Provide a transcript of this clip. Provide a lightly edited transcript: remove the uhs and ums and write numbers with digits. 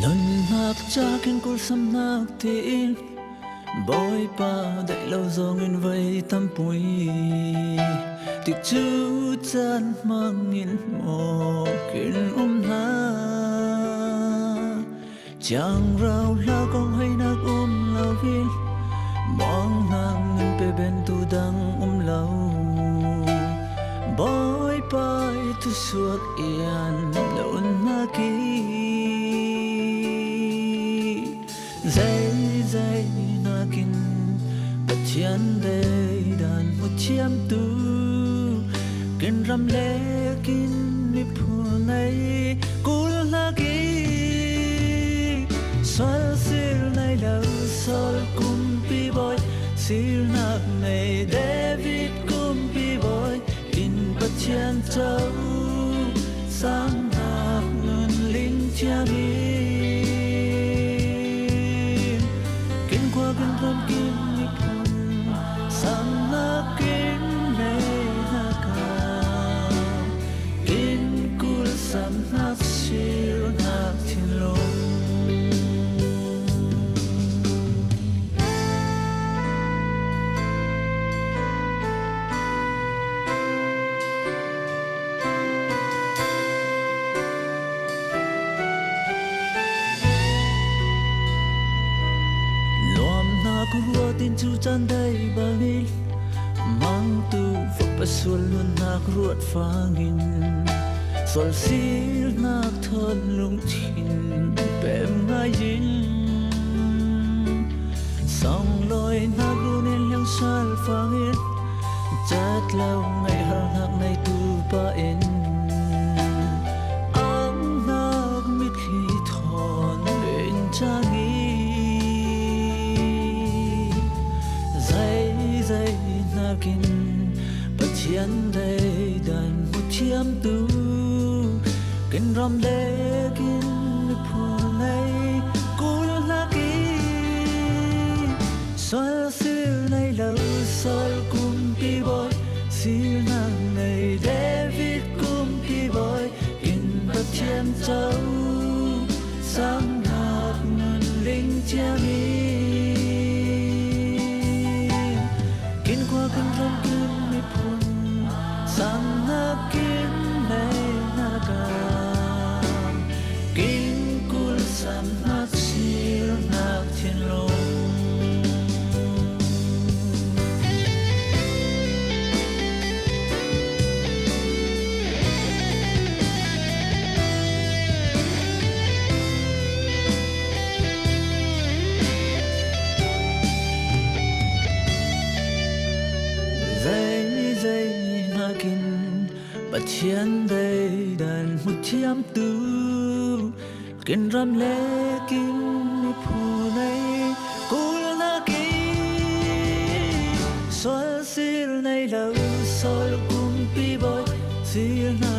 lần nạc cha kiên cố xăm nạc tin bói pa đại lâu do nguyên vây tâm bụi tiệc chú chan mang nghìn mò kiên na chàng rau la con hay nạc lao vin mong nàng ngân pe ben tu đăng lâu bói pa tu suốt yên lộn na ki dây dây na kin bát chian đây đàn một chiam tu kin ram lê kin mi phu này cul na ki sol sil này lâu sol kum pi boy sil nak này David kum pi boy kin bát chian châu sang nak ngân linh chia mi ram kim ni phun sang na kim ne na ka kin kul sam na sil na thiên long Rua tin chu chan đây balil mang tu vấp basual luôn nak ruột phangin sol sil nak thon lung thin pem ngai yin song loi nak runen yang sal phangin chat lâu ngày har nak nay tu pa en ang nak mit khi thon bên changi kin bát chian đây đàn một chiam tu kin ram lê kin phu này cul na ki sol sil này lâu sol kum pi boy sil nang này David kum pi boy kin bát chian châu sang hạt ngân linh chia mi kin ram kim mi phun sang na kim này na ka kin kul sam na sil na thiên long bát chian đây đàn một chiam tu kin ram lê kin mi phu này cul na ki sol sil này lâu sol kum pi boy sil na